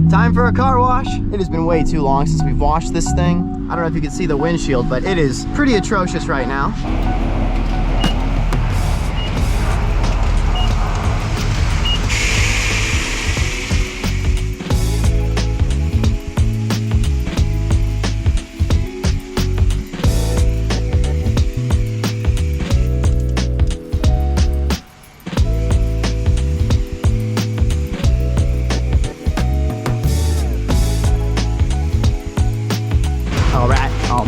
Time for a car wash. It has been way too long since we've washed this thing. I don't know if you can see the windshield, but it is pretty atrocious right now.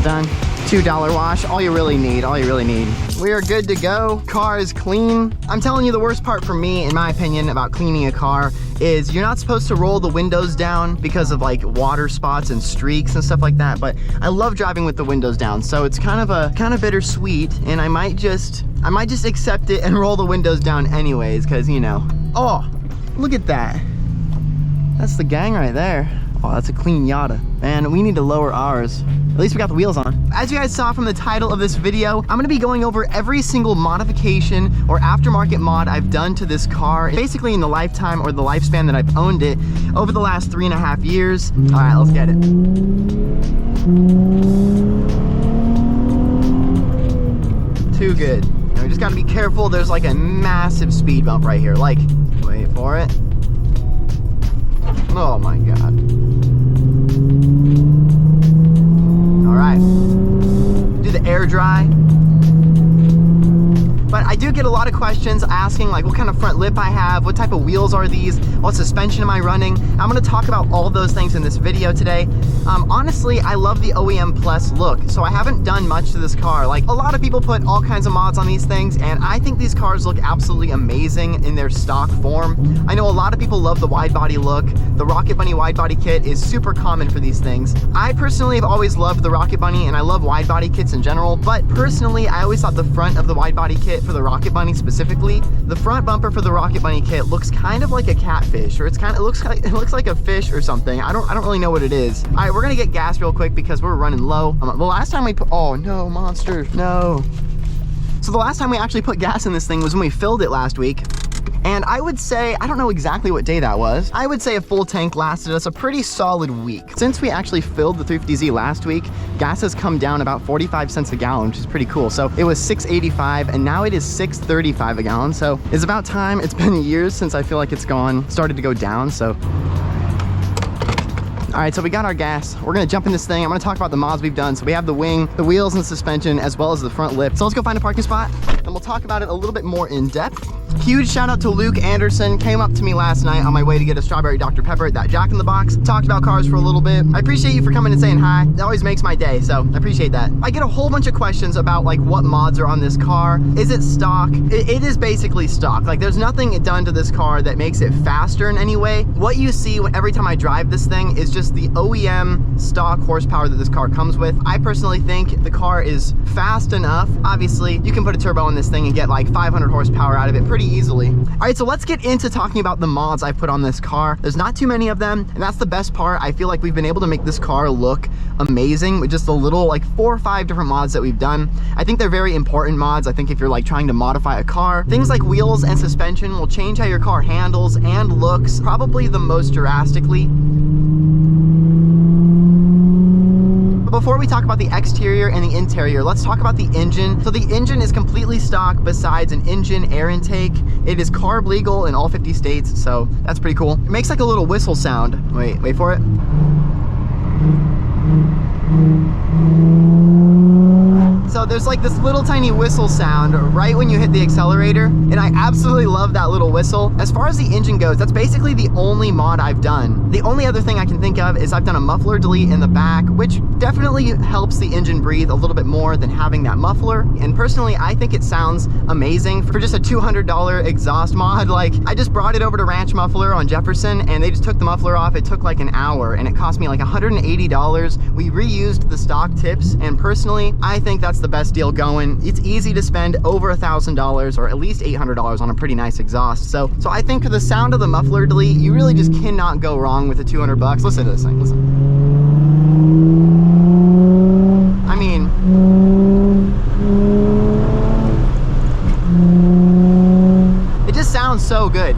Done. $2 wash, all you really need, We are good to go. Car is clean. I'm telling you, the worst part for me, in my opinion, about cleaning a car is you're not supposed to roll the windows down because of like water spots and streaks and stuff like that, but I love driving with the windows down, so it's kind of bittersweet, and I might just accept it and roll the windows down anyways, because, you know. Oh, look at that. That's the gang right there. Oh, that's a clean Miata. Man, we need to lower ours. At least we got the wheels on. As you guys saw from the title of this video, I'm gonna be going over every single modification or aftermarket mod I've done to this car, basically in the lifetime or the lifespan that I've owned it over the last 3.5 years. All right, let's get it. Too good. Now we just gotta be careful. There's like a massive speed bump right here. Like, wait for it. Oh my God. All right, do the air dry. But I do get a lot of questions asking like what kind of front lip I have, what type of wheels are these, what suspension am I running. I'm gonna talk about all those things in this video today. Honestly, I love the OEM Plus look, so I haven't done much to this car. Like, a lot of people put all kinds of mods on these things, and I think these cars look absolutely amazing in their stock form. I know a lot of people love the wide body look. The Rocket Bunny wide body kit is super common for these things. I personally have always loved the Rocket Bunny, and I love wide body kits in general, but personally, I always thought the front of the wide body kit for the Rocket Bunny specifically, the front bumper for the Rocket Bunny kit looks kind of like a catfish, or it looks like a fish or something. I don't really know what it is. All right, we're gonna get gas real quick because we're running low. The last time we put, oh no, monster, no. So the last time we actually put gas in this thing was when we filled it last week. And I would say, I don't know exactly what day that was. I would say a full tank lasted us a pretty solid week. Since we actually filled the 350Z last week, gas has come down about 45 cents a gallon, which is pretty cool. So it was $6.85 and now it is $6.35 a gallon. So it's about time. It's been years since I feel like it's started to go down. So all right, so we got our gas. We're gonna jump in this thing. I'm gonna talk about the mods we've done. So we have the wing, the wheels and suspension, as well as the front lip. So let's go find a parking spot and we'll talk about it a little bit more in depth. Huge shout out to Luke Anderson. Came up to me last night on my way to get a strawberry Dr. Pepper at that Jack in the Box. Talked about cars for a little bit. I appreciate you for coming and saying hi. It always makes my day, so I appreciate that. I get a whole bunch of questions about like what mods are on this car. Is it stock? It is basically stock. Like, there's nothing done to this car that makes it faster in any way. What you see every time I drive this thing is just the OEM stock horsepower that this car comes with. I personally think the car is fast enough. Obviously, you can put a turbo on this thing and get like 500 horsepower out of it pretty easily. All right, so let's get into talking about the mods I've put on this car. There's not too many of them, and that's the best part. I feel like we've been able to make this car look amazing with just a little, like 4 or 5 different mods that we've done. I think they're very important mods. I think if you're like trying to modify a car, things like wheels and suspension will change how your car handles and looks probably the most drastically. Before we talk about the exterior and the interior, let's talk about the engine. So the engine is completely stock besides an engine air intake. It is carb legal in all 50 states, so that's pretty cool. It makes like a little whistle sound. Wait for it. So there's like this little tiny whistle sound right when you hit the accelerator, and I absolutely love that little whistle. As far as the engine goes, that's basically the only mod I've done. The only other thing I can think of is I've done a muffler delete in the back, which definitely helps the engine breathe a little bit more than having that muffler. And personally, I think it sounds amazing for just a $200 exhaust mod. Like, I just brought it over to Ranch Muffler on Jefferson, and they just took the muffler off. It took like an hour, and it cost me like $180. We reused the stock tips, and personally, I think that's the best deal going. It's easy to spend over $1,000 or at least $800 on a pretty nice exhaust. So I think for the sound of the muffler delete, you really just cannot go wrong with the 200 bucks. Listen to this thing, listen. I mean, it just sounds so good.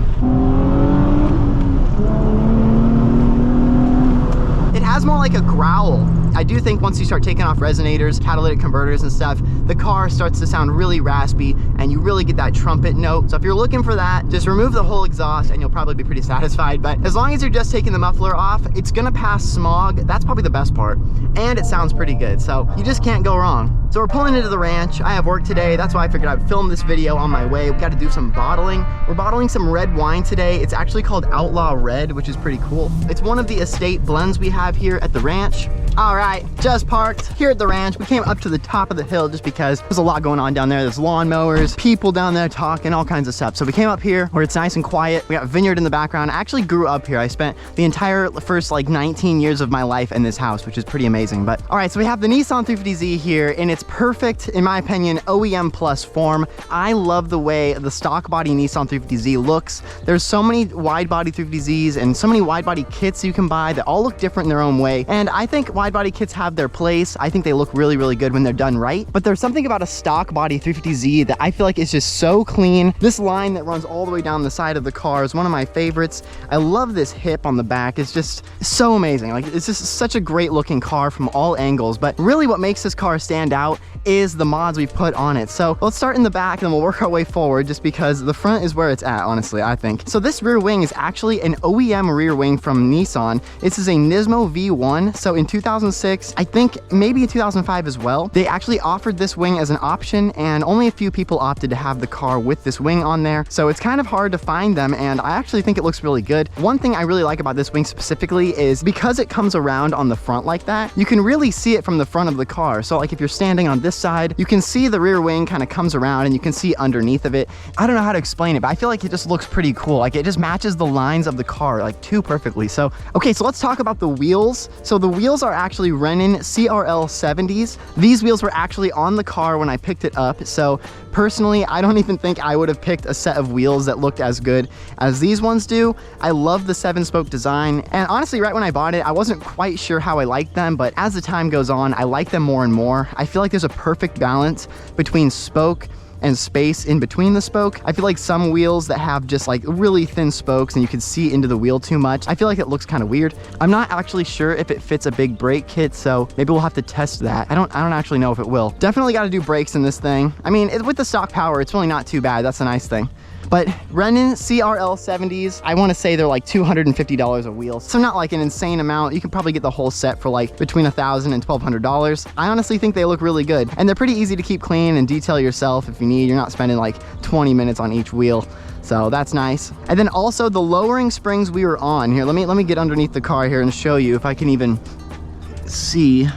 growl. I do think once you start taking off resonators, catalytic converters and stuff, the car starts to sound really raspy and you really get that trumpet note. So if you're looking for that, just remove the whole exhaust and you'll probably be pretty satisfied. But as long as you're just taking the muffler off, it's gonna pass smog. That's probably the best part. And it sounds pretty good. So you just can't go wrong. So we're pulling into the ranch. I have work today. That's why I figured I'd film this video on my way. We got to do some bottling. We're bottling some red wine today. It's actually called Outlaw Red, which is pretty cool. It's one of the estate blends we have here at the ranch. All right, just parked here at the ranch. We came up to the top of the hill just because there's a lot going on down there. There's lawnmowers, people down there talking, all kinds of stuff. So we came up here where it's nice and quiet. We got vineyard in the background. I actually grew up here. I spent the entire first like 19 years of my life in this house, which is pretty amazing. But all right, so we have the Nissan 350z here in its perfect, in my opinion, OEM plus form. I love the way the stock body Nissan 350z looks. There's so many wide body 350zs and so many wide body kits you can buy that all look different in their own way. And I think wide body kits have their place. I think they look really, really good when they're done right. But there's something about a stock body 350z that I feel like is just so clean. This line that runs all the way down the side of the car is one of my favorites. I love this hip on the back. It's just so amazing. Like, it's just such a great looking car from all angles. But really what makes this car stand out is the mods we've put on it. So let's start in the back and then we'll work our way forward just because the front is where it's at, honestly, I think. So this rear wing is actually an OEM rear wing from Nissan. This is a Nismo V1. So in 2006, I think maybe in 2005 as well, they actually offered this wing as an option and only a few people opted to have the car with this wing on there. So it's kind of hard to find them and I actually think it looks really good. One thing I really like about this wing specifically is because it comes around on the front like that, you can really see it from the front of the car. So like if you're standing on this side, you can see the rear wing kind of comes around and you can see underneath of it. I don't know how to explain it, but I feel like it just looks pretty cool. Like it just matches the lines of the car like too perfectly. So, okay, so let's talk about the wheels. So the wheels are actually Renan CRL 70s. These wheels were actually on the car when I picked it up. So personally, I don't even think I would have picked a set of wheels that looked as good as these ones do. I love the 7-spoke design. And honestly, right when I bought it, I wasn't quite sure how I liked them, but as the time goes on, I like them more and more. I feel like there's a perfect balance between spoke and space in between the spoke. I feel like some wheels that have just like really thin spokes and you can see into the wheel too much, I feel like it looks kind of weird. I'm not actually sure if it fits a big brake kit, so maybe we'll have to test that. I don't actually know if it will. Definitely got to do brakes in this thing. I mean, with the stock power, it's really not too bad. That's a nice thing. But Renan CRL 70s, I want to say they're like $250 a wheel. So not like an insane amount. You can probably get the whole set for like between $1,000 and $1,200. I honestly think they look really good. And they're pretty easy to keep clean and detail yourself if you need. You're not spending like 20 minutes on each wheel. So that's nice. And then also the lowering springs we were on here. Let me get underneath the car here and show you if I can even see.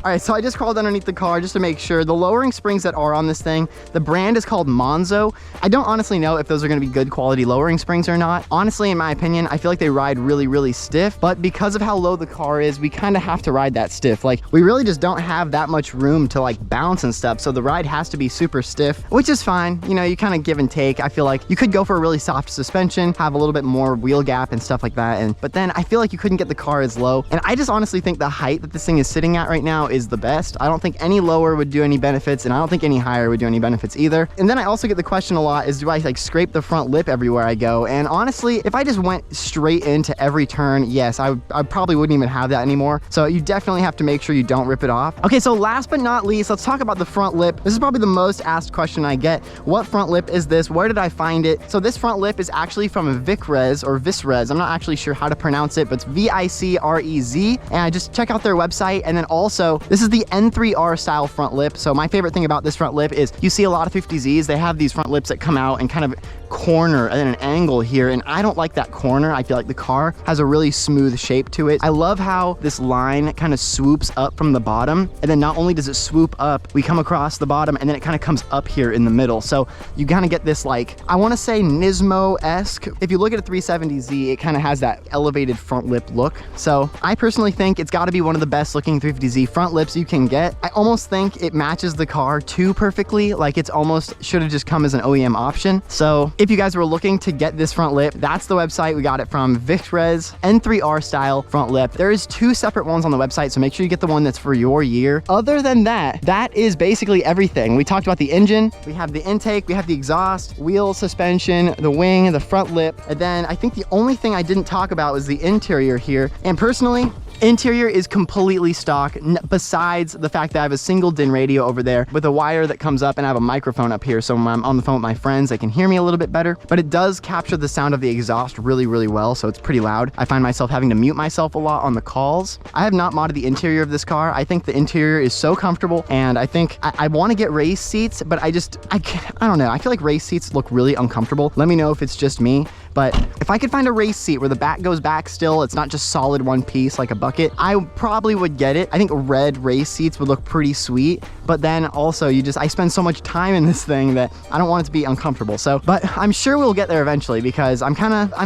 All right, so I just crawled underneath the car just to make sure. The lowering springs that are on this thing, the brand is called Monzo. I don't honestly know if those are gonna be good quality lowering springs or not. Honestly, in my opinion, I feel like they ride really, really stiff, but because of how low the car is, we kind of have to ride that stiff. Like, we really just don't have that much room to like bounce and stuff, so the ride has to be super stiff, which is fine. You know, you kind of give and take. I feel like you could go for a really soft suspension, have a little bit more wheel gap and stuff like that, but then I feel like you couldn't get the car as low. And I just honestly think the height that this thing is sitting at right now is the best. I don't think any lower would do any benefits, and I don't think any higher would do any benefits either. And then I also get the question a lot is, do I like scrape the front lip everywhere I go? And honestly, if I just went straight into every turn, yes, I probably wouldn't even have that anymore. So you definitely have to make sure you don't rip it off. Okay, so last but not least, let's talk about the front lip. This is probably the most asked question I get. What front lip is this? Where did I find it? So this front lip is actually from Vicrez or Visrez. I'm not actually sure how to pronounce it, but it's VICREZ. And I just check out their website. And then also, this is the N3r Style Front Lip. So my favorite thing about this front lip is you see a lot of 50Zs, they have these front lips that come out and kind of corner at an angle here, and I don't like that corner. I feel like the car has a really smooth shape to it. I love how this line kind of swoops up from the bottom, and then not only does it swoop up, we come across the bottom and then it kind of comes up here in the middle. So you kind of get this, like, I want to say Nismo-esque. If you look at a 370Z, it kind of has that elevated front lip look. So I personally think it's got to be one of the best looking 350Z front lips you can get. I almost think it matches the car too perfectly. Like, it's almost should have just come as an OEM option. So if you guys were looking to get this front lip, that's the website. We got it from Vicres N3r Style Front Lip. There is 2 separate ones on the website, so make sure you get the one that's for your year. Other than that, that is basically everything. We talked about the engine, we have the intake, we have the exhaust, wheel suspension, the wing, the front lip, and then I think the only thing I didn't talk about was the interior here. And personally, interior is completely stock, besides the fact that I have a single DIN radio over there with a wire that comes up, and I have a microphone up here, so when I'm on the phone with my friends, they can hear me a little bit better. But it does capture the sound of the exhaust really, really well, so it's pretty loud. I find myself having to mute myself a lot on the calls. I have not modded the interior of this car. I think the interior is so comfortable, and I think I want to get race seats, but I don't know. I feel like race seats look really uncomfortable. Let me know if it's just me. But if I could find a race seat where the back goes back still, it's not just solid one piece like a bucket, I probably would get it. I think red race seats would look pretty sweet, but then also I spend so much time in this thing that I don't want it to be uncomfortable. So, but I'm sure we'll get there eventually, because I'm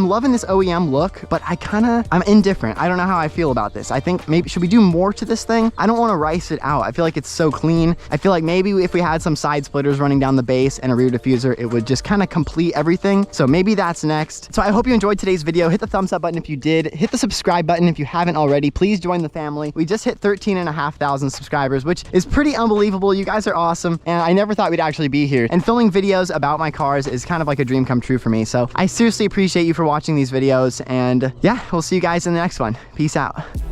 loving this OEM look, but I'm indifferent. I don't know how I feel about this. I think maybe, should we do more to this thing? I don't want to rice it out. I feel like it's so clean. I feel like maybe if we had some side splitters running down the base and a rear diffuser, it would just kind of complete everything. So maybe that's next. So I hope you enjoyed today's video. Hit the thumbs up button if you did. Hit the subscribe button if you haven't already. Please join the family. We just hit 13,500 subscribers, which is pretty unbelievable. You guys are awesome, and I never thought we'd actually be here. And filming videos about my cars is kind of like a dream come true for me. So I seriously appreciate you for watching these videos, and yeah, we'll see you guys in the next one. Peace out.